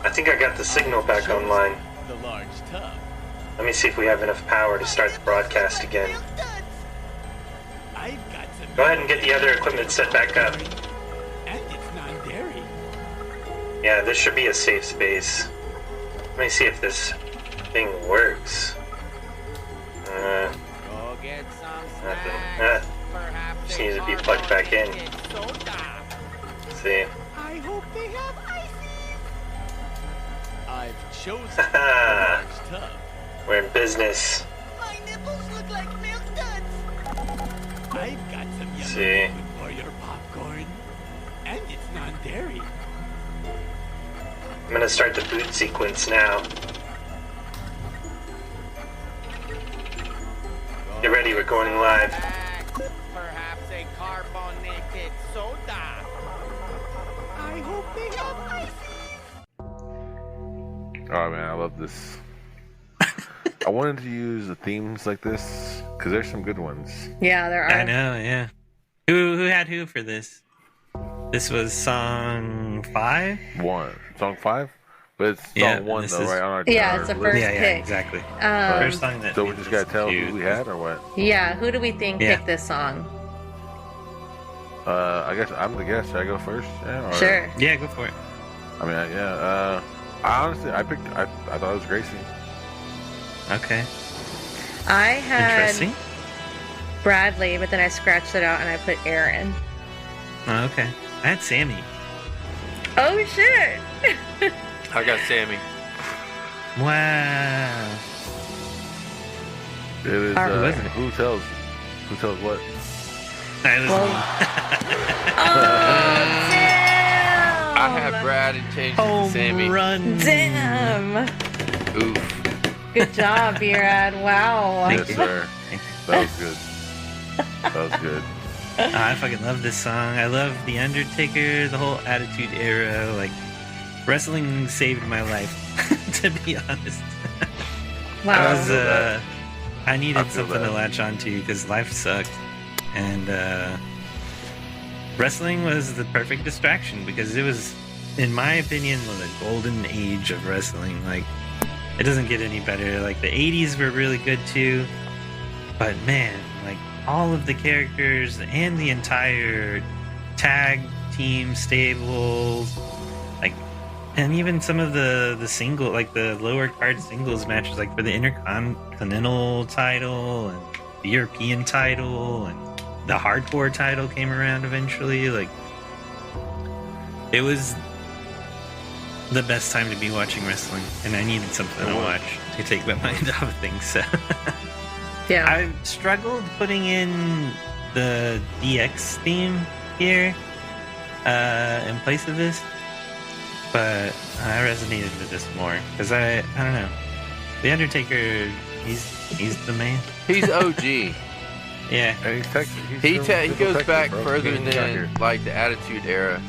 I think I got the signal back online. The large tub. Let me see if we have enough power to start the broadcast again. I've got some. Go ahead and get the other equipment set back up. And it's non-dairy. Yeah, this should be a safe space. Let me see if this thing works. Go get some Nothing. snacks. Perhaps Just a needs to be plugged back in. carbonated soda. Let's see. I hope they have ices. I've chosen the Haha. large tub. We're in business. My nipples look like milk duds. I've got some See. yummy food for your popcorn. And it's non-dairy. I'm gonna start the boot sequence now. Get ready, we're going live. Perhaps a carbonated soda. I hope they have ices. Oh man, I love this. I wanted to use the themes like this because there's some good ones. Yeah, there are. I know, yeah. Who had who for this? This was song 5? Song 5, but it's Yeah, song 1 this though, is- right on our Yeah, our it's the list. first Yeah, pick. exactly. Um, First song that So we made just this gotta tell cute. who we had or what? Yeah, who do we think Yeah. picked this song? I guess I'm the guest. Should I go first? Yeah, or- Sure. Yeah, go for it. I mean, I honestly, I thought it was Gracie. Okay. I had Interesting. Bradley, but then I scratched it out and I put Aaron. Oh, okay. I had Sammy. Oh shit! I got Sammy. Wow. It is. Alright. Who was it? Who tells what? I was Well- Oh damn! I had Brad and changed it to home Sammy. run. Damn! Oof. Good job, B-Rad. Wow. Thank Yes, you. sir. That was good. That was good. I fucking love this song. I love The Undertaker, the whole Attitude Era. Like, wrestling saved my life, to be honest. Wow. I I needed feel something that. to latch onto because life sucked. And wrestling was the perfect distraction because it was, in my opinion, the golden age of wrestling. Like, it doesn't get any better. Like, the 80s were really good too. But man, like, all of the characters and the entire tag team stables, like, and even some of the single, like the lower card singles matches, like for the Intercontinental title and the European title and the Hardcore title came around eventually. Like, it was the best time to be watching wrestling, and I needed something to watch to take my mind off of things. So Yeah. I struggled putting in the DX theme here in place of this, but I resonated with this more because I don't know, the Undertaker, he's the man. He's OG. Yeah, And he's Texas. He still goes Texas, back bro. further He's out here. than like the Attitude Era.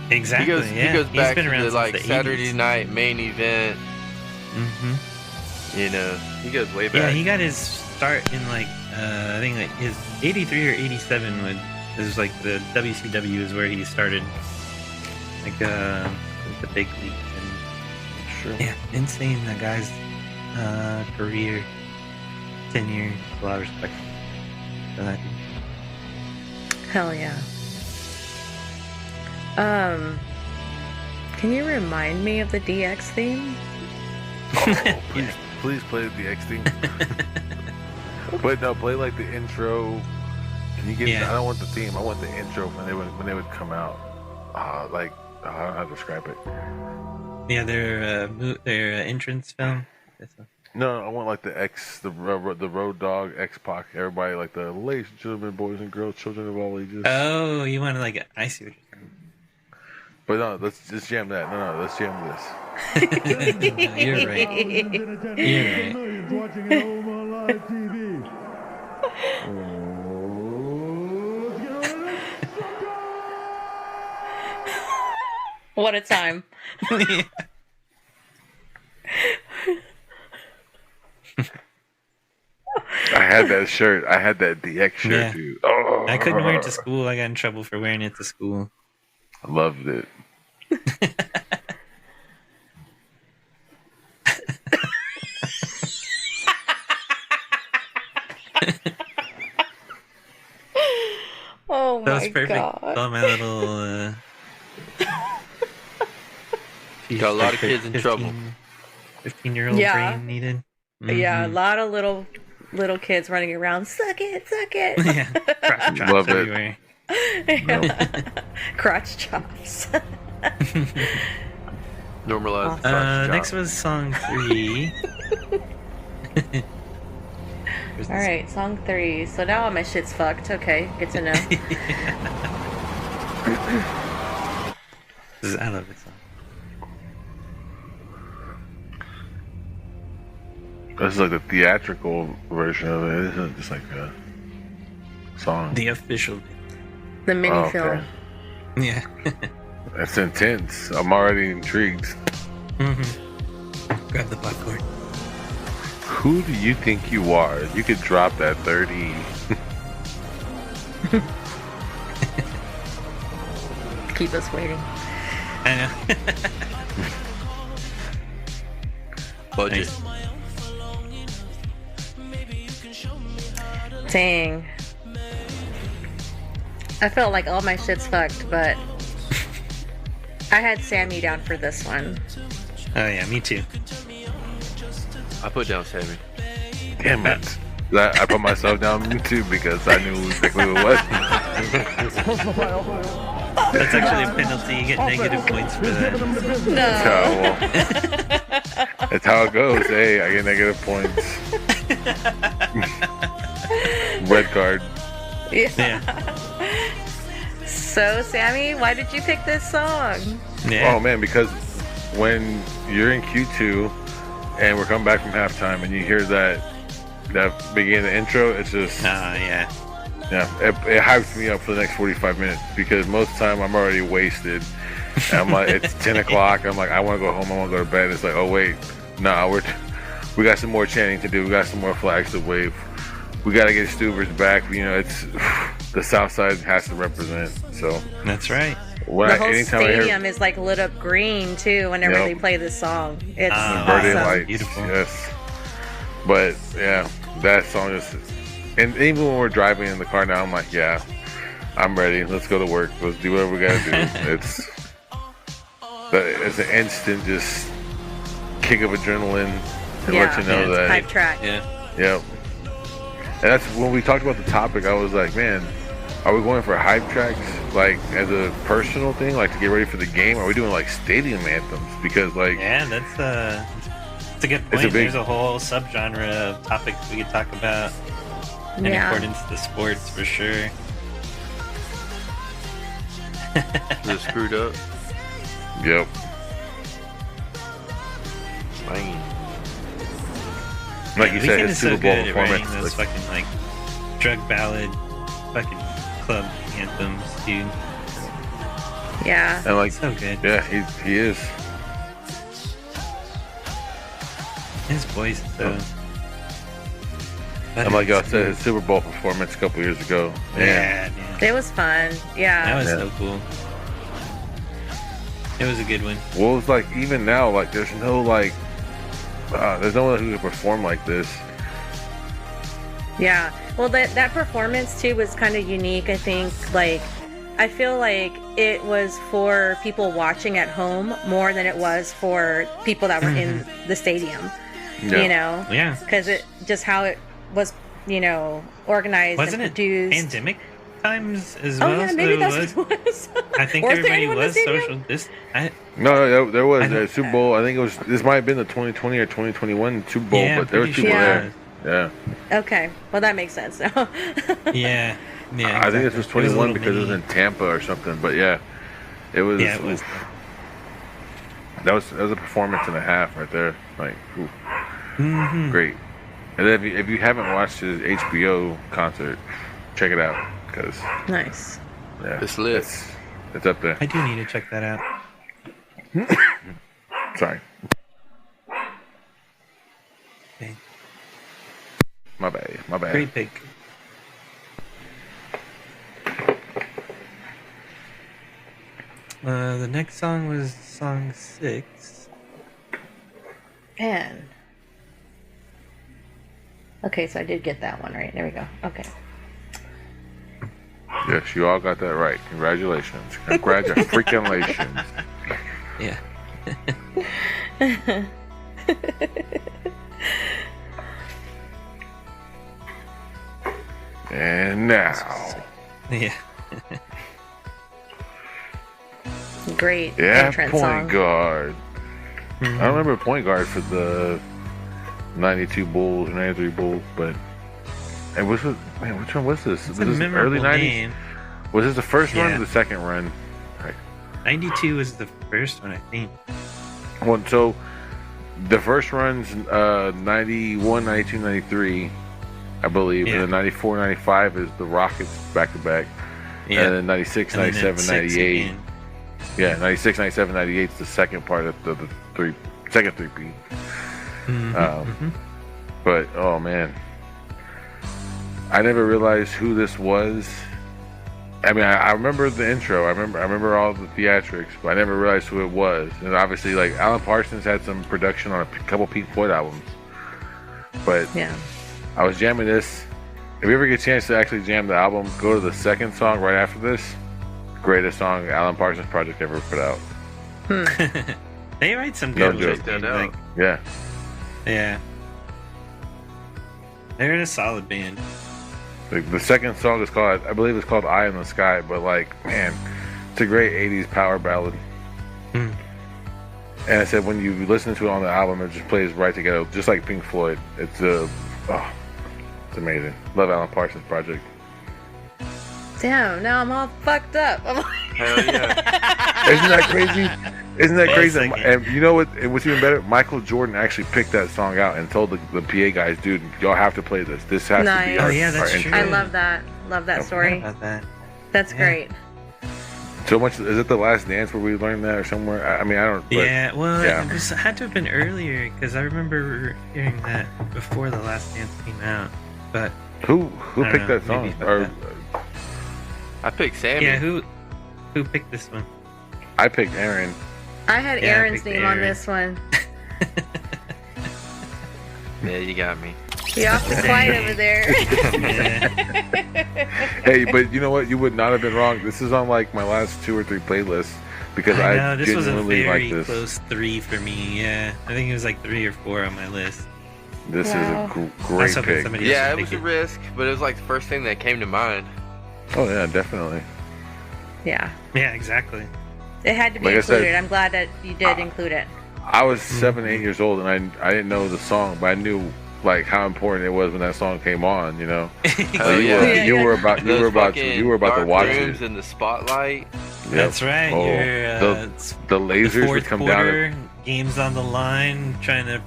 exactly. He goes He's back been to around the since like the Saturday 80s. night main event. Mm-hmm. You know, he goes way back. Yeah, he got his start in like I think like his 83 or 87 was like the WCW is where he started, like the big leagues. And Sure. yeah, insane, that guy's career, tenure. A lot of respect for that. Hell yeah. Can you remind me of the DX theme? Please play the X theme. But no, play like the intro. Can you give? Yeah. I don't want the theme. I want the intro when they would come out. I don't know how to describe it. Yeah, their entrance film. No, I want like the Road Dog, X Pac, everybody, like the ladies and gentlemen, boys and girls, children of all ages. Oh, you want to like? I see what you're saying. But no, let's just jam that. No, let's jam this. You're right. You're right. Millions watching at home on live TV. What a time. I had that shirt. I had that DX shirt Yeah. too. Oh, I couldn't wear it to school. I got in trouble for wearing it to school. I loved it. Oh That was my perfect. god. All my little. Got a lot of kids in trouble. 15-year-old Yeah. brain needed. Yeah, a Mhm. lot of little kids running around. Suck it, suck it. Yeah. Crotch chops Love it. everywhere. Crotch chops. Normalized. Next was song 3. All right, song 3. So now all my shit's fucked. Okay, good to know. I love this song. This is like the theatrical version of it. It isn't just like a song. The official. The mini Oh, film. okay. Yeah. That's intense. I'm already intrigued. Grab the popcorn. Who do you think you are? You could drop that 30. Keep us waiting. I know. Budget. Nice. Dang. I felt like all my shit's fucked, but I had Sammy down for this one. Oh yeah, me too. I put down Sammy. Damn it. I put myself down too because I knew exactly who it was. That's actually a penalty. You get negative points for that. That's how it goes. Hey, I get negative points. Red card. Yeah. So, Sammy, why did you pick this song? Yeah. Oh man, because when you're in Q2 and we're coming back from halftime and you hear that beginning of the intro, it's just Yeah. it hypes me up for the next 45 minutes because most of the time I'm already wasted. And I'm like, it's 10 o'clock. I'm like, I want to go home. I want to go to bed. It's like, oh wait, nah, we got some more chanting to do. We got some more flags to wave. We got to get Stubers back. You know, it's the South Side has to represent. So That's right. when The whole anytime I hear stadium is like lit up green too whenever Yep. they play this song. It's birthday awesome. lights, Beautiful. yes. But yeah, that song is, and even when we're driving in the car now, I'm like, yeah, I'm ready. Let's go to work. Let's do whatever we gotta do. It's an instant just kick of adrenaline and let you know that. Hype track. Yeah. Yep. And that's when we talked about the topic. I was like, man, are we going for hype tracks like as a personal thing, like to get ready for the game? Are we doing like stadium anthems? Because like, Yeah, that's a good It's a point. big- There's a whole subgenre of topics we could talk about in Yeah. accordance to sports for sure. Is it screwed up? yep. Bang. Like you The said, Weeknd his is Super so Bowl good at writing performance. those Like, fucking like drug ballad, fucking club anthems, dude. Yeah. and like, So good. yeah, he is. His voice is so. And like y'all said, his Super Bowl performance a couple years ago. Man, Yeah, man. It was fun. Yeah. That was Yeah. so cool. It was a good one. well, it's like even now, like there's no one who can perform like this. Yeah. Well, that performance too was kind of unique. I think, like, I feel like it was for people watching at home more than it was for people that were in the stadium. Yeah. You know, Yeah. because it just how it was, organized Wasn't and it produced. pandemic times as Oh well? yeah, so maybe it that's was. what it was. I think Was there everybody anyone in the was stadium? social. No, there was I don't- a Super Bowl. I think this might have been the 2020 or 2021 Super Bowl, Yeah, but there was pretty people sure. there. Yeah. Okay, well that makes sense now. Yeah. Yeah. I think this exactly. was It a 21 little because it was mini- in Tampa or something. But yeah, it was. Yeah, it was. That was a performance and a half right there. Like, ooh, Mhm. great. And then if you haven't watched his HBO concert, check it out because Nice. yeah, It's lit. It's up there. I do need to check that out. Sorry, Okay. my bad. My bad. Great pick. The next song was song 6. Man. Okay, so I did get that one right. There we go. Okay. Yes, you all got that right. Congratulations. Congratulations. Yeah. And now. Yeah. Great Yeah, entrance point song. guard. I don't remember point guard for the 92 Bulls, 93 Bulls, but it was man, which one was this? It's Was a this memorable early 90s? name. Was this the first run Yeah. or the second run? 92 was the first one, I think. Well, so the first run's 91, 92, 93, I believe, Yeah. and then 94, 95 is the Rockets back to back, Yeah. and then 96, And then 97, at 6 98. again. Yeah, 96, 97, 98 is the second part of the second three-peat. But oh man, I never realized who this was. I mean, I remember the intro. I remember all the theatrics, but I never realized who it was. And obviously, like Alan Parsons had some production on a couple Pink Floyd albums. But Yeah. I was jamming this. If you ever get a chance to actually jam the album, go to the second song right after this. Greatest song Alan Parsons Project ever put out. They write some No good joke. ones. Check that dude. out. Like, Yeah. yeah. They're a solid band. The second song is called, I believe it's called Eye in the Sky, but like, man, it's a great 80s power ballad. Hmm. And I said, when you listen to it on the album, it just plays right together, just like Pink Floyd. It's it's amazing. Love Alan Parsons Project. Damn, now I'm all fucked up. I'm like, Hell yeah. Isn't that crazy? Isn't that Wait a crazy? second. And you know what? And what's even better? Michael Jordan actually picked that song out and told the PA guys, dude, y'all have to play this. This has to be Nice. our, Oh, yeah, that's our true. intro. I love that. Love that What story. about that? That's Yeah. great. So much. Is it The Last Dance where we learned that or somewhere? I mean, I don't. But Yeah, well, yeah. it had to have been earlier because I remember hearing that before The Last Dance came out. But Who I don't picked know, that song? maybe Or I picked Sammy. yeah, who picked this one? I picked Aaron. I had Yeah, I Aaron's picked name on Aaron. this one. Yeah, you got me. You awfully quiet over there. Yeah. Hey, but you know what? You would not have been wrong. This is on like my last 2 or 3 playlists because I I, know this was a genuinely very like this. close 3 for me. Yeah, I think it was like 3 or 4 on my list. This Wow. is a I was great hoping pick. somebody Yeah, else it would was a pick risk, but it was like the first thing that came to mind. Oh yeah, definitely. Yeah. Yeah, exactly. It had to be Like I said, included. I'm glad that you did include it. I was 7, 8 years old, and I didn't know the song, but I knew like how important it was when that song came on. You know, Oh, you, yeah. were, Yeah, you yeah. were about Those you were about to dark watch rooms it. in the spotlight. Yep. That's right. Oh, You're, the lasers would fourth come quarter, down. games on the line, trying to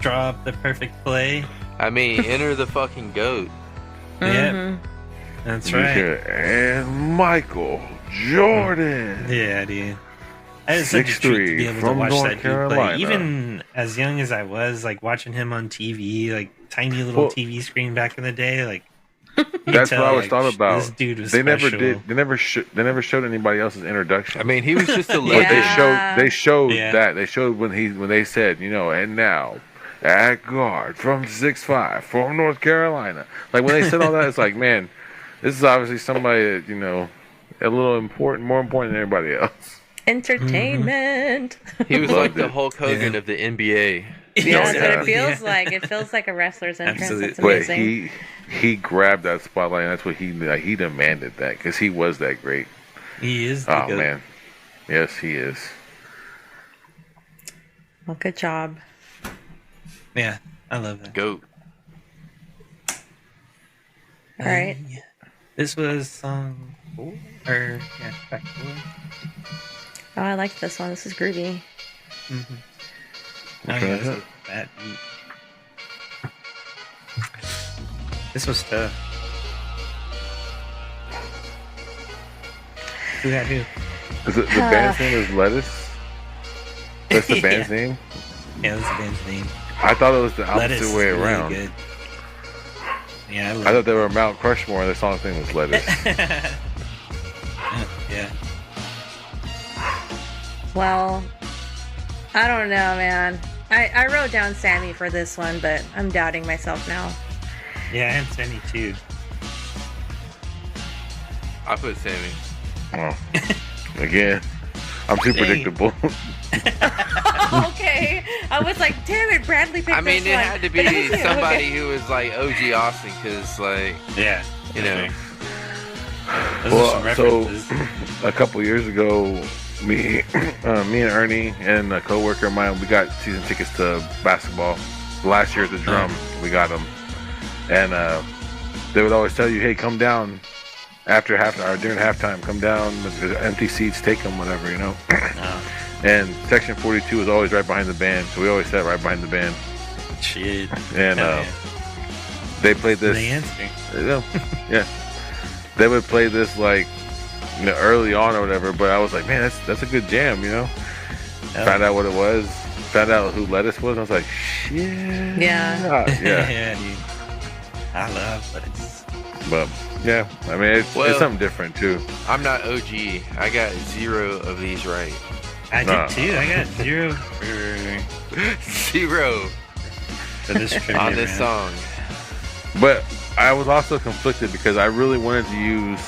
draw up the perfect play. I mean, enter the fucking goat. Yep, Mhm. that's You right. hear, and Michael Jordan. Yeah, dude. I was such a treat to be 6'3" able to from watch North that dude Carolina. play. Even as young as I was, like watching him on TV, like tiny little Well- TV screen back in the day, like you could That's tell, what I was like, thought about. This dude was They never special. did. They never showed anybody else's introduction. I mean, he was just a But legend. Yeah. they showed Yeah. that. They showed when they said, you know, and now at guard from 6'5" from North Carolina. Like when they said all that, it's like, man, this is obviously somebody that, you know, a little important, more important than everybody else. Entertainment. He was Loved like the it. Hulk Hogan Yeah. of the NBA. Yeah, that's what yeah. it feels Yeah. like. It feels like a wrestler's entrance. Absolutely. That's But amazing. he grabbed that spotlight. And that's what he demanded that because he was that great. He is the Oh goat. man, yes he is. Well, good job. Yeah, I love that. Goat. All right. Yeah. This was song 4, or yeah, track 4. Oh, I like this one. This is groovy. Mm-hmm. Oh, Okay. yeah, this was a bad beat. This was tough. Who got who? Is it, the band's name is Lettuce? That's the band's Yeah. name? Yeah, that's the band's name. I thought it was the Lettuce opposite is way really around. good. Yeah, I love I thought they were Mount Crushmore and the song's name was Lettuce. Yeah. Well, I don't know, man. I wrote down Sammy for this one, but I'm doubting myself now. Yeah, and Sammy too. I put Sammy. Oh. Again, I'm too Dang. predictable. Okay. I was like, damn it, Bradley picked I mean, this it one. had to But it be was you, somebody okay. who was like OG Austin, because like, Yeah. you know. Those are some Well, so references. a couple years ago, me and Ernie and a coworker of mine, we got season tickets to basketball. Last year at the Drum, we got them, and they would always tell you, "Hey, come down after halftime or during halftime. Come down. There's empty seats. Take them, whatever, you know." And section 42 was always right behind the band, so we always sat right behind the band. Shit. And Hell yeah. they played this. The answer. Yeah. They would play this like, you know, early on or whatever, but I was like, man, that's a good jam, you know. Hell Found out what it was. Found out who Lettuce was. And I was like, shit. Yeah. Yeah. Yeah, dude. I love lettuce. But yeah, I mean, it's Well- something different too. I'm not OG. I got 0 of these right. I Nah. did too. I got 0 for 0 this trivia on this round. song. But I was also conflicted because I really wanted to use,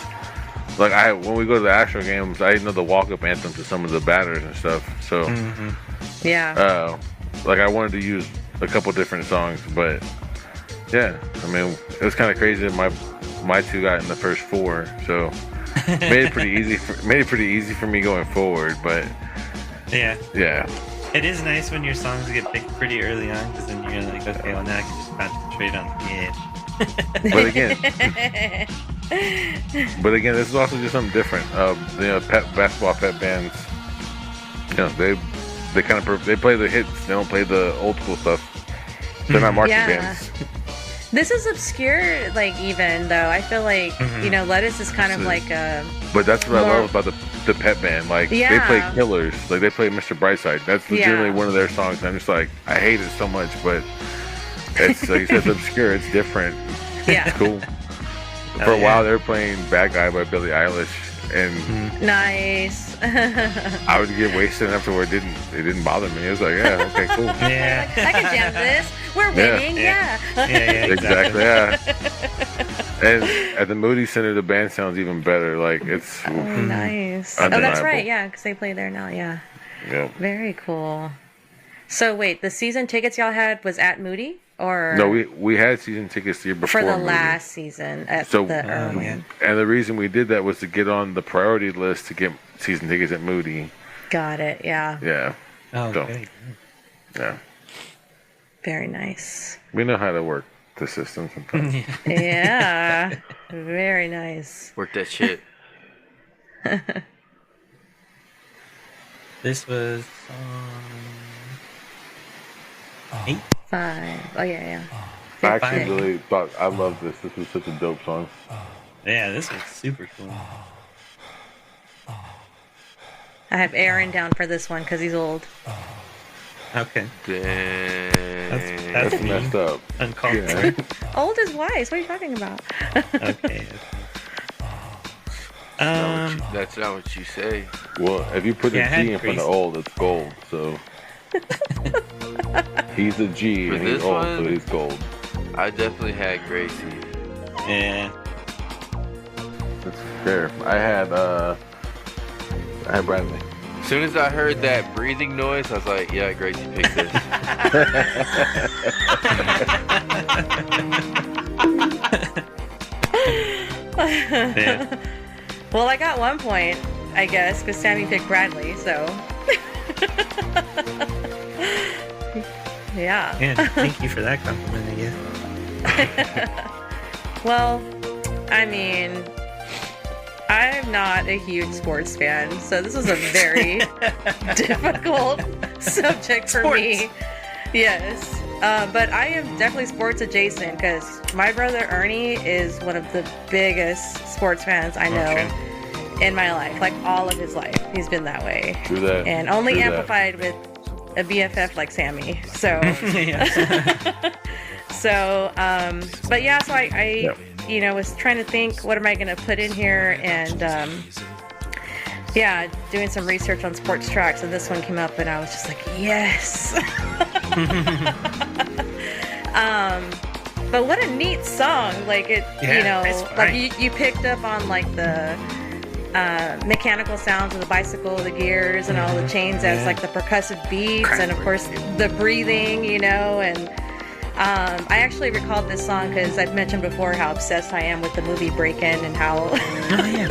like, when we go to the Astro games, I know the walk-up anthem to some of the batters and stuff. So, Yeah. like, I wanted to use a couple different songs, but yeah, I mean, it was kind of crazy that my two got in the first 4, so made it pretty easy for me going forward. But Yeah. yeah, It is nice when your songs get picked pretty early on, because then you're like, okay, well now I can just concentrate on the end. but again, this is also just something different. You know, basketball pep bands, you know, they kind of they play the hits. They don't play the old school stuff. They're not marching Yeah. bands. This is obscure, like, even though I feel like, you know, Lettuce is kind of like a. But that's what I More- love about the pep band. Like, they Yeah. play Killers. Like, they play Mr. Brightside. That's legitimately Yeah. one of their songs. And I'm just like, I hate it so much, but it's like you said, it's obscure. It's different. Yeah. It's cool. Hell For a yeah. while, they were playing Bad Guy by Billie Eilish, and Nice. I would get wasted enough to where it didn't bother me. It was like, yeah, okay, cool. Yeah. I can jam this. We're Yeah. winning. Yeah. Yeah. Yeah, Exactly, yeah. And at the Moody Center, the band sounds even better. Like, it's Oh, nice. Oh, that's Undeniable. right. Yeah, because they play there now. Yeah. yeah. Very cool. So wait, the season tickets y'all had was at Moody, or No, we had season tickets the year before for the Moody. last season at So- the yeah. Earworm? And the reason we did that was to get on the priority list to get season tickets at Moody. Got it. Yeah. Yeah, Oh, So- good. yeah. Very nice. We know how to work the system sometimes. Yeah. Very nice. Work that shit. This was 8. 5. Oh yeah, I actually Fine. really thought I loved this. This was such a dope song. Yeah, this was super cool. I have Aaron down for this one because he's old. Okay. Dang. That's That's mean. messed up. Uncalled Yeah. for. Old is wise. What are you talking about? Okay. That's not what you say. Well, if you put Yeah, I a had G in front of crazy. old, it's gold. So he's a G For and he's this old, one? so he's gold. I definitely had Gracie. Yeah. That's fair. I had Bradley. As soon as I heard that breathing noise, I was like, yeah, Gracie picked this. Yeah. Well, I got 1 point, I guess, because Sammy picked Bradley. So. Yeah. Yeah. Thank you for that compliment, I guess. Well, I mean, I'm not a huge sports fan, so this was a very difficult subject for me. Yes. But I am definitely sports adjacent because my brother Ernie is one of the biggest sports fans I know in my life. Like all of his life, he's been that way. Do that. And only Do that. amplified with a BFF like Sammy. So, Yeah. so, but yeah, so I Yeah. you know, was trying to think, what am I going to put in here? And, yeah, doing some research on sports tracks, and this one came up, and I was just like, yes. But what a neat song! Like it, Yeah, it's like fine. you picked up on like the mechanical sounds of the bicycle, the gears, and all the chains as Yeah. like the percussive beats, and of Crackwork, course the breathing, and I actually recalled this song because I've mentioned before how obsessed I am with the movie Break-In and how Oh yeah.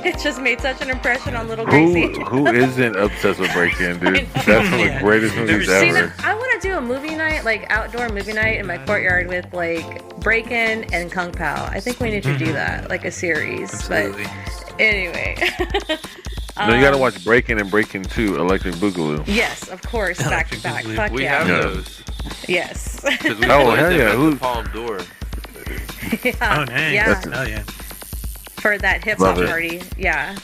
it just made such an impression on little Gracie. Who isn't obsessed with Break-In, dude? That's one of the Yeah. greatest movies Never See, seen ever. now, I want to do a movie night, like outdoor movie night in my courtyard with like Break-In and Kung Pao. I think we need to do that, like a series. Absolutely. But anyway. No, you gotta watch Break-In and Break-In 2, Electric Boogaloo. Yes, of course, back to Electric back. Boogaloo. Fuck We yeah. have Yeah. those. Yes. 'Cause we Oh, played hell them yeah. at Who- the Palm Door. Yeah. Oh nice. Yeah. Oh yeah. For that hip Love hop it. party. Yeah.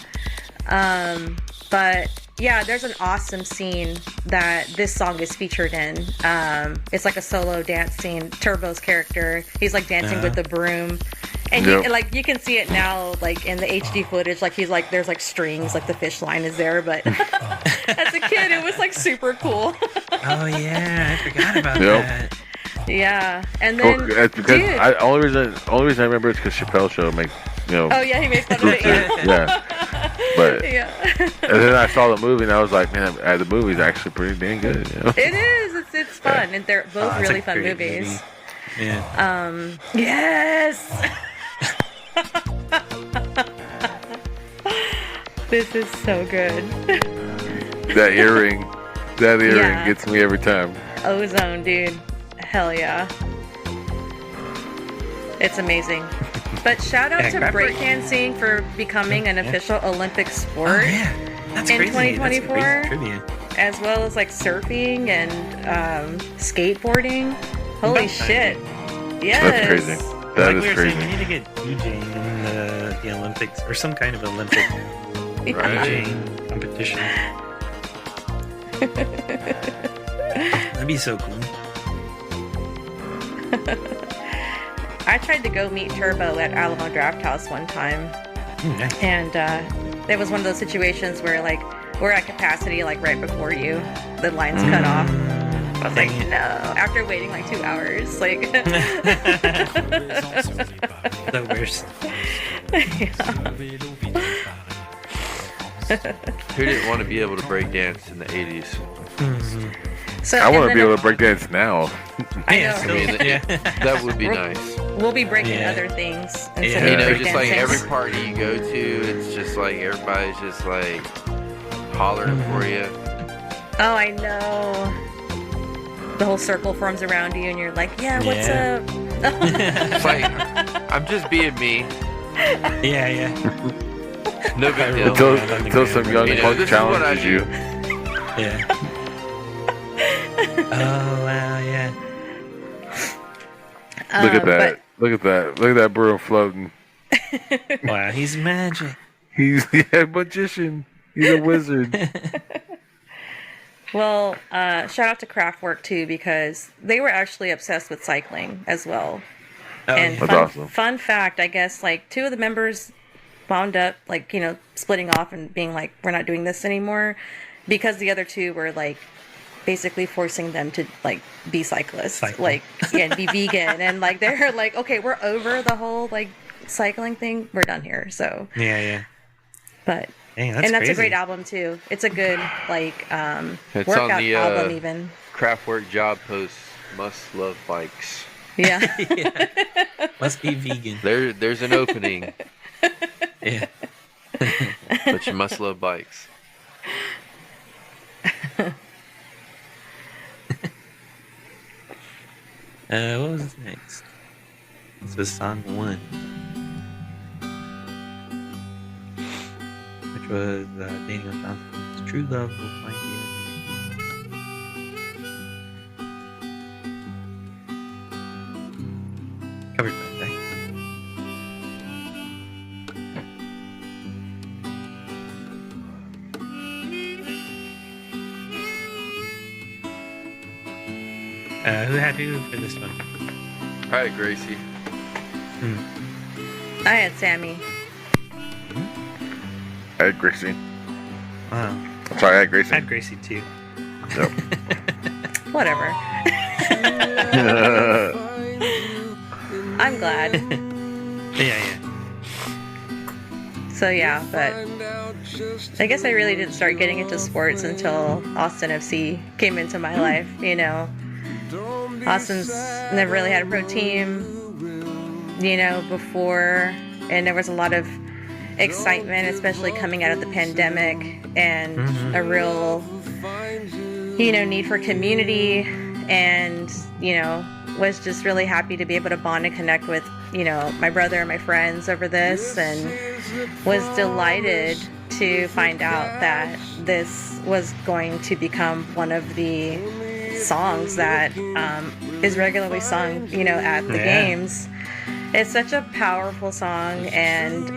But yeah, there's an awesome scene that this song is featured in. It's like a solo dance scene. Turbo's character, he's like dancing with the broom. And Yep. you can see it now, like in the HD footage, like he's like, there's like strings, like the fish line is there. But as a kid, it was like super cool. Oh yeah. I forgot about Yep. that. Yeah, and Well, then that's because dude, only reason I remember is because Chappelle Show make oh yeah, he made fun of it. yeah. But Yeah. and then I saw the movie and I was like, man, the movie's actually pretty dang good. You know? It is. It's fun, and they're both It's a really fun great movies. movie. Yeah. Yes. This is so good. That earring Yeah. gets me every time. Ozone, dude. Hell yeah. It's amazing. But shout out Yeah, to Crackwork. breakdancing for becoming an official Olympic Oh sport, yeah. That's In crazy. 2024? That's crazy trivia. as well as like surfing and skateboarding. Holy About time. shit. Yes. That's crazy. That Like is we were crazy. saying, we need to get DJing in the Olympics or some kind of Olympic Right. DJing competition. That'd be so cool. I tried to go meet Turbo at Alamo Draft House one time. Nice. And it was one of those situations where like we're at capacity like right before you, the line's cut off. I was like, Dang it. no. After waiting like 2 hours, like The worst. Who didn't want to be able to break dance in the 80s? so I want and to then be able to break dance now. I Yeah, know. still- I mean, yeah. That would be nice. We'll be breaking Yeah. other things instead Yeah. of You know, break just like dancing. every party you go to, it's just like everybody's just like hollering for you. Oh, I know. The whole circle forms around you, and you're like, "Yeah, what's Yeah. up?" It's like, I'm just being me. Yeah, yeah. No big deal. Until some young You know, punk this is what I challenges do. you. Yeah. Oh wow, yeah. Look at Um, that. Look at that. Look at that broom floating. Wow, he's magic. He's a magician. He's a wizard. Well, shout out to Kraftwerk too, because they were actually obsessed with cycling as well. Oh, And yeah. That's fun, awesome. fun fact, I guess, like 2 of the members wound up like, splitting off and being like, we're not doing this anymore, because the other 2 were like basically forcing them to like be cyclists, Cycle. like and be vegan, and like they're like, okay, we're over the whole like cycling thing, we're done here. So, Yeah, yeah. but Dang, and that's crazy. a great album too. It's a good like It's on workout the album even. Kraftwerk job post. Must love bikes. Yeah. Must be vegan. There's an opening, Yeah. but you must love bikes. What was next? This was song 1. Which was Daniel Johnson's True Love Will Find You. Covered by Beck. Who had who for this one? Hi, Gracie. I had Sammy. I had Gracie. Wow. I'm sorry, I had Gracie. I had Gracie too. Whatever. I'm glad. Yeah. So yeah, but I guess I really didn't start getting into sports until Austin FC came into my life. You know, Austin's never really had a pro team, you know, before, and there was a lot of excitement, especially coming out of the pandemic, and a real, you know, need for community, and, you know, was just really happy to be able to bond and connect with, you know, my brother and my friends over this, and was delighted to find out that this was going to become one of the songs that is regularly sung, you know, at the games. It's such a powerful song, and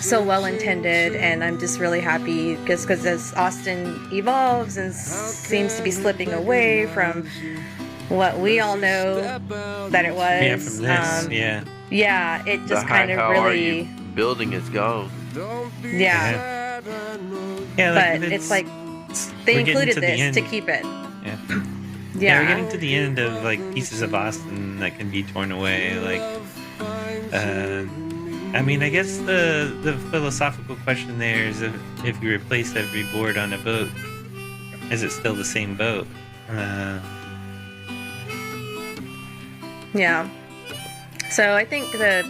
so well intended, and I'm just really happy because as Austin evolves and seems to be slipping away from what we all know that it was. Yeah, from this, yeah, it just kind of How really. Are You building is gone. Yeah. Yeah, like, But it's like they included this to keep it. Yeah. Yeah. We're getting to the end of like pieces of Austin that can be torn away. Like, I mean, I guess the philosophical question there is if you replace every board on a boat, is it still the same boat? Yeah. So I think the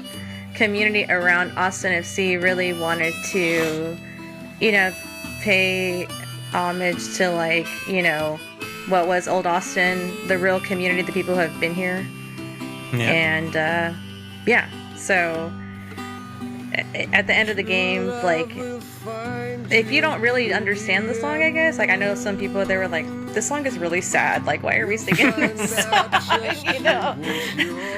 community around Austin FC really wanted to, you know, pay homage to, like, you know, what was old Austin, the real community, the people who have been here. Yeah. And yeah, so at the end of the game, like, if you don't really understand the song, I guess, like, I know some people, they were like, this song is really sad, like, why are we singing this song, you know?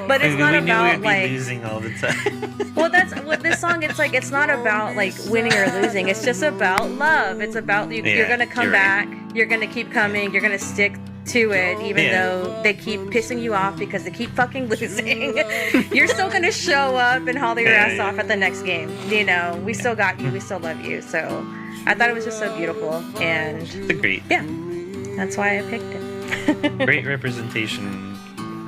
But it's not about, like, losing all the time. well, that's what this song, it's like, it's not about, like, winning or losing, it's just about love. It's about you're gonna come back, you're gonna keep coming, you're gonna stick to it, even though they keep pissing you off because they keep fucking losing. You're still gonna show up and haul your ass off at the next game. You know, we still got you, we still love you. So I thought it was just so beautiful, and It's a great, that's why I picked it. great representation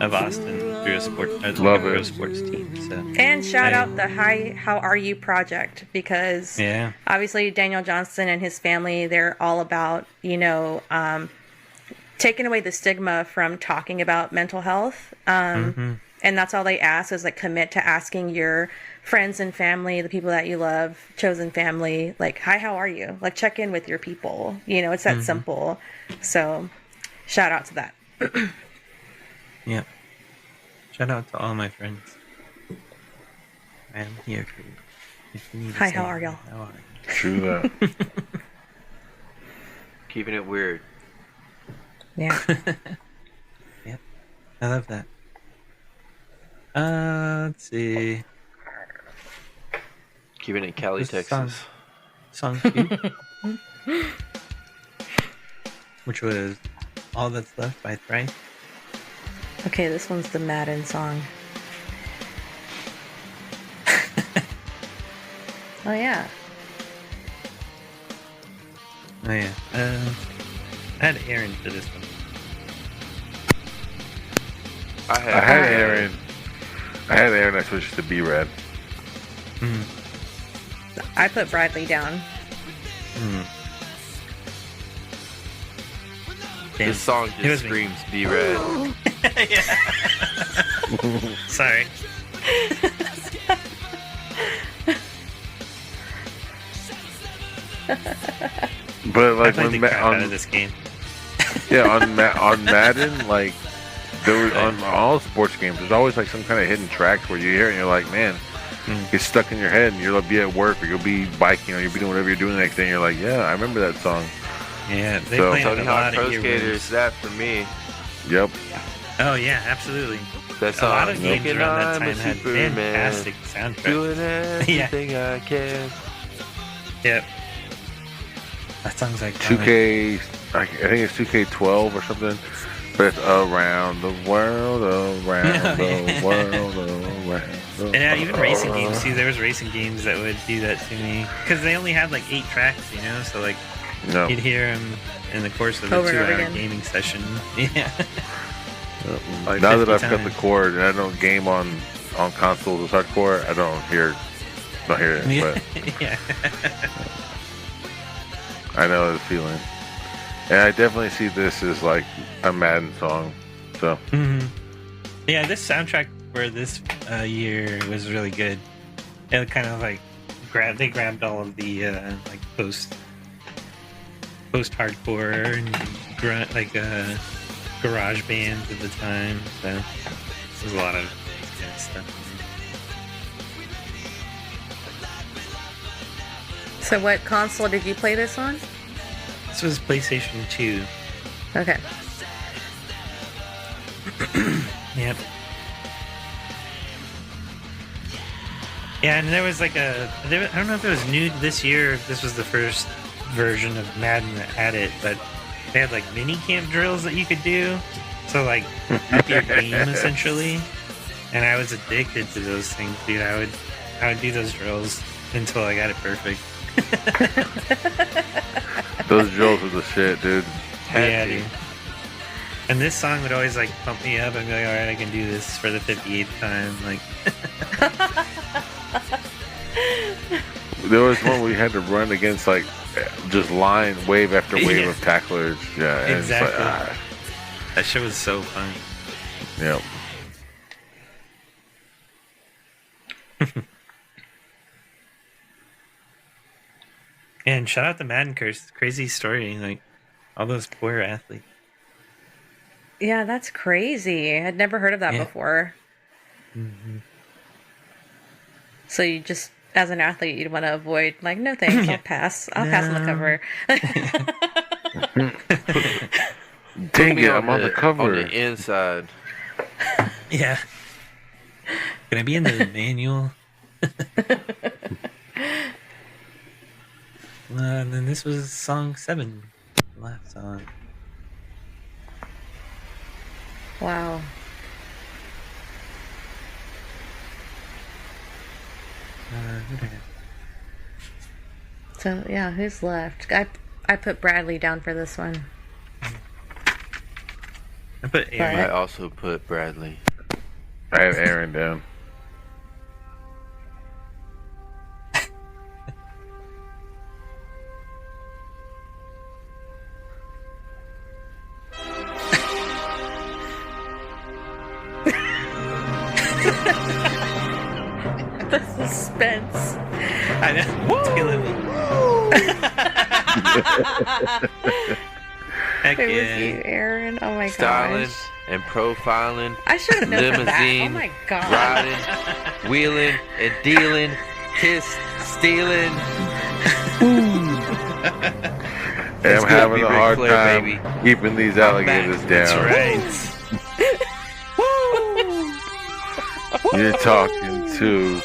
of Austin through a sport, Love pro it. sports team. So. And shout out the Hi How Are You project, because obviously Daniel Johnston and his family, they're all about, you know, taking away the stigma from talking about mental health. And that's all they ask is, like, commit to asking your friends and family, the people that you love, chosen family, like, hi, how are you? Like, check in with your people. You know, it's that simple. So shout out to that. Yeah. Shout out to all my friends. I am here for you. If you need to Hi, say how are y'all? How are you? True that. Keeping it weird. Yeah. Yeah. I love that. Let's see. Keeping it Cali, This Texas. Song 2. Which was All That's Left by Thrice. Okay, this one's the Madden song. Oh, yeah. Oh, yeah. I had Aaron for this one. I had Aaron. I switched to B-Red. I put Bradley down. This song It was just me. screams "Be Red." Sorry. But, I like, played the when crap out of this game. on Madden, like, there was, on all sports games, there's always, like, some kind of hidden tracks where you hear it and you're like, man, it's stuck in your head, and you'll be at work or you'll be biking or you'll be doing whatever you're doing the next day, and you're like, yeah, I remember that song. Yeah, they So- played Tony a Hawk lot Pro of Skater earworms. is that for me. Yep. Oh yeah, absolutely. That A lot song. of games Thinking around that I'm a time had Superman, fantastic soundtracks. doing everything I can. Yep. That song's like 2K, I think it's 2K12 or something. But it's around the world, around the world, around the Yeah, even racing world. games too. There was racing games that would do that to me because they only had like 8 tracks, you know. So like No. you'd hear them in the course of a Over and over 2-hour again. gaming session. Yeah. Like Now that 50 I've cut the times. cord and I don't game on consoles with hardcore, I don't hear it. Yeah. But Yeah. I know the feeling, and I definitely see this as like a Madden song. So Mhm. Yeah, this soundtrack for this year was really good. It kind of like grabbed all of the like post hardcore and garage bands at the time. So there's a lot of good stuff. So what console did you play this on? This was PlayStation 2. Okay. Yep. Yeah, and there was like I don't know if it was new this year or if this was the first version of Madden that had it, but they had like mini camp drills that you could do. So like up your game essentially. And I was addicted to those things, dude. I would do those drills until I got it perfect. those drills are the shit, dude. Yeah, dude. And this song would always like pump me up and be like, all right, I can do this for the 58th time. Like, There was one we had to run against like just wave after wave Yeah. of tacklers. Yeah, and Exactly. It's like, that shit was so fun. Yep. And shout out to Madden Curse. Crazy story. Like, all those poor athletes. Yeah, that's crazy. I'd never heard of that Yeah. before. So you just, as an athlete, you'd want to avoid, like, no thanks, I'll pass. I'll pass on the cover. Dang Me it, I'm on the cover. On the inside. Yeah. Can I be in the manual? And then this was song 7. Last song. Wow. Who did I have? So, yeah, who's left? I put Bradley down for this one. I put Aaron. I also put Bradley. I have Aaron down. The suspense. I know. It's killing me. Heck It was yeah. you, Aaron. Oh my Styling gosh. and profiling. I should have known for that. Oh Limousine, my god. Riding, wheeling, and dealing, kiss, stealing. And It's I'm gonna having be a Ric hard Flair, time baby. keeping these alligators down. That's right. You're talking to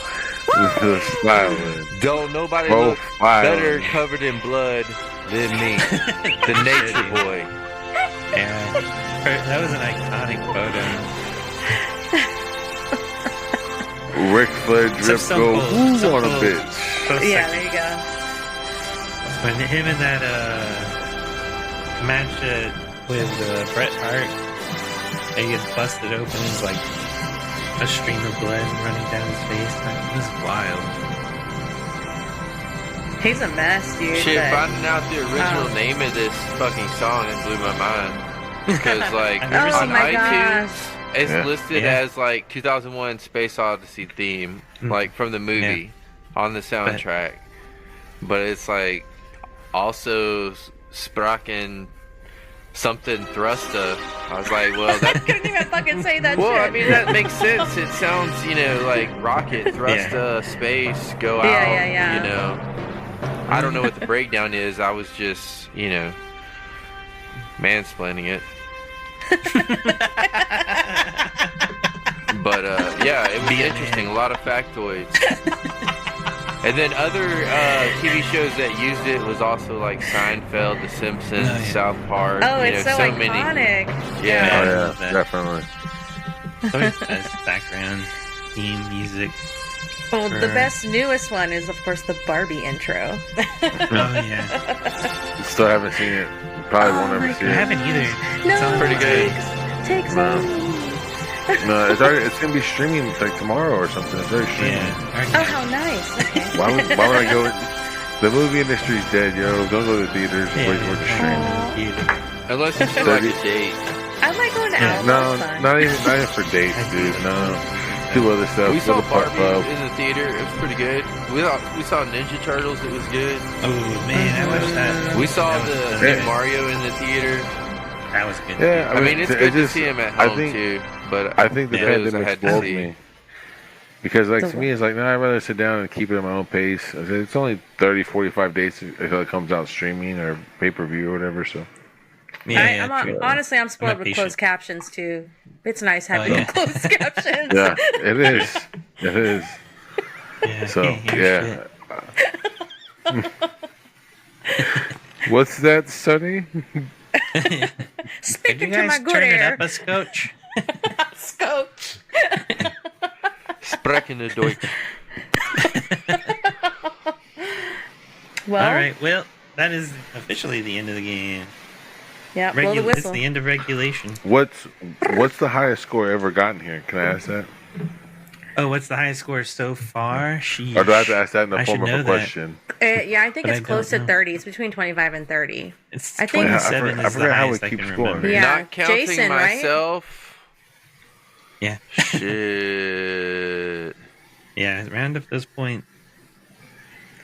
the smiling, Don't nobody look profiling. better covered in blood than me. The nature boy. Yeah. That was an iconic photo. Ric Flair drip Stone go Cold- woo Stone on a Cold- bitch. Close Yeah, second. there you go. When him and that match with Bret Hart, they get busted open, it's like a stream of blood running down his face. That was wild. He's a mess, dude. Shit, but- finding out the original name of this fucking song, it blew my mind. Because, like, I've never Oh on my iTunes, gosh. it's Yeah. listed Yeah. as, like, 2001 Space Odyssey theme, like, from the movie on the soundtrack. But it's, like, also Sprachen something Thrusta. I was like, well, I that... couldn't even fucking say that Well, shit. I mean, that makes sense. It sounds, you know, like rocket, thrusta, space, go out, yeah. you know. I don't know what the breakdown is. I was just, you know, mansplaining it. But, yeah, it was interesting. A lot of factoids. And then other TV shows that used it was also like Seinfeld, The Simpsons, Oh, yeah. South Park. Oh, you it's know, so many. iconic. Yeah. Oh I yeah, love that. definitely. It's always best background theme music. Well, the Sure. best newest one is, of course, the Barbie intro. Oh yeah, Still haven't seen it. Probably Oh won't my ever see I it. haven't either. No, Sounds pretty good. Takes Wow. on No, it's already. It's gonna be streaming like tomorrow or something. It's already streaming. Oh, how nice. Okay. Why would I go? The movie industry's dead, yo. Don't go to the theaters. Yeah, Wait for the streaming. Unless it's like a date. I like going out. No, That's fun. not even for dates, dude. No, do other stuff. We Go saw to Park Barbie Club. in the theater. It was pretty good. We saw Ninja Turtles. It was good. Oh man, I watched that. We saw That was the good. new Mario in the theater. That was good. Yeah, I mean, it's good to see him at home I think, too. But I think the those I pandemic had to spoiled see. me. Because, like, to me, it's like, no, I'd rather sit down and keep it at my own pace. I said, it's only 30, 45 days until it comes out streaming or pay-per-view or whatever, so. Honestly, I'm spoiled with closed captions, too. It's nice having closed captions. Yeah, it is. It is. Yeah, So, can't hear yeah. What's that, Sonny? Could Speaking you to my guys good turn it air. up a scotch? Scotch. Sprechen the Deutsch. Well, All right. Well, that is officially the end of the game. yeah, blow the It's whistle. the end of regulation. What's the highest score ever gotten here? Can I ask that? Oh, what's the highest score so far? Sheesh. Or do I have to ask that in the I form should of a know that. question? Yeah, I think But it's I close to don't know. 30. It's between 25 and 30. It's I think- 27 I is the forgot how highest it I can keeps remember. going. Yeah, Not counting Jason, right? myself. Yeah. Shit. Yeah, round up those points.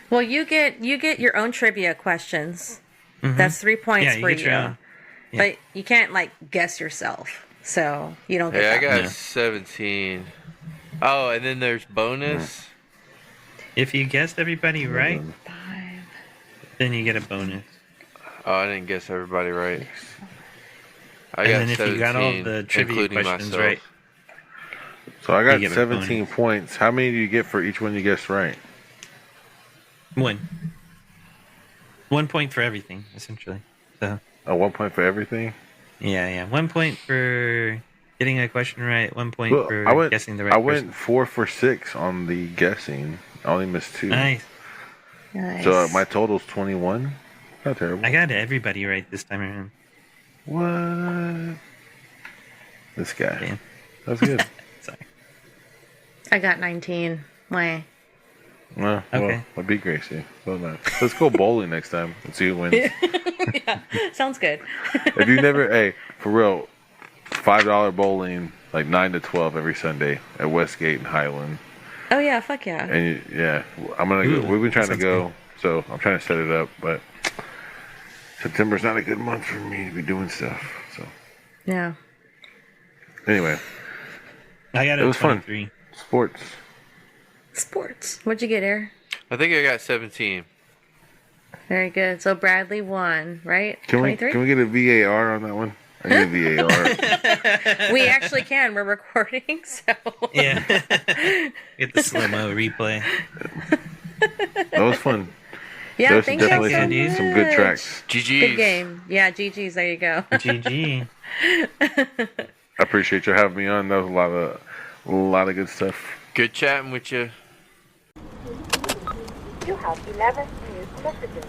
Well, you get your own trivia questions. Mhm. That's 3 points Yeah, you for get you. your own. Yeah. But you can't like guess yourself, so you don't get Hey, I that. got Yeah. 17. Oh, and then there's bonus. If you guessed everybody right, then you get a bonus. Oh, I didn't guess everybody right. I And got then if 17, you got all the trivia including questions myself. right, So I got You get a 17 points. How many do you get for each one you guessed right? 1 point for everything, essentially. So, Oh, 1 point for everything? yeah. 1 point for getting a question right, 1 point Well, for guessing the right I person. went 4 for 6 on the guessing. I only missed 2. Nice. Nice. So my total's 21. Not terrible. I got everybody right this time around. What? This guy. Damn. That's good. Sorry. I got 19. Why? Well, Okay. I beat Gracie. Well done. Let's go bowling next time and see who wins. Yeah, sounds good. If you never, hey, for real, $5 bowling, like 9 to 12 every Sunday at Westgate and Highland. Oh yeah, fuck yeah. And yeah, I'm gonna go. Ooh, We've been trying to sounds go, so I'm trying to set it up. But September's not a good month for me to be doing stuff. So Yeah. anyway, I got It was fun. 23. sports. Sports. What'd you get, Air? I think I got 17. Very good. So Bradley won, right? Can we 23? can we get a VAR on that one? I need a VAR. We actually can. We're recording, so. Yeah. Get the slow-mo replay. That was fun. Yeah, There's thank you so definitely much. some good tracks. GG's. Good game. Yeah, GG's. There you go. GG. I appreciate you having me on. That was a lot of good stuff. Good chatting with you. You have 11 new messages.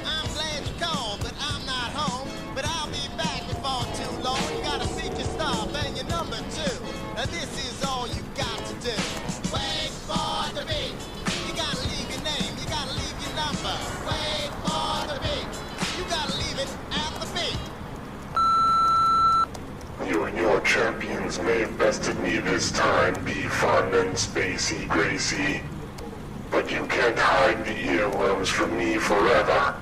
I'm glad you called, but I'm not home. But I'll be back before too long. You gotta seek your stop and your number too. Now this is all you got to do. Wait for the beat. You gotta leave your name, you gotta leave your number. Wait for the beat. You gotta leave it at the beat. You and your champions may have bested me this time, be fun and spacey Gracie. But you can't hide the earworms from me forever.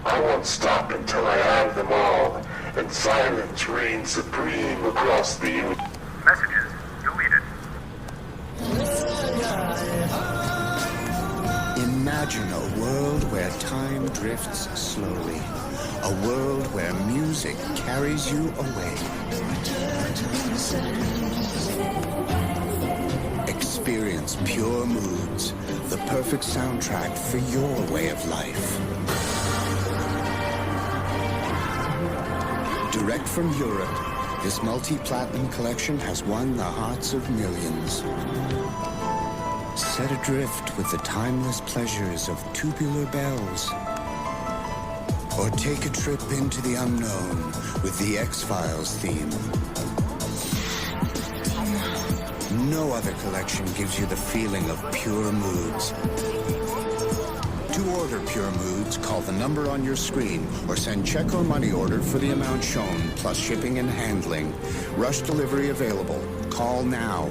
I won't stop until I have them all, and silence reigns supreme across the universe. Messages deleted. Imagine a world where time drifts slowly. A world where music carries you away. Experience pure moods, the perfect soundtrack for your way of life. Direct from Europe, this multi-platinum collection has won the hearts of millions. Set adrift with the timeless pleasures of tubular bells, Or take a trip into the unknown with the X-Files theme. No other collection gives you the feeling of pure moods. To order Pure Moods, call the number on your screen or send check or money order for the amount shown, plus shipping and handling. Rush delivery available. Call now.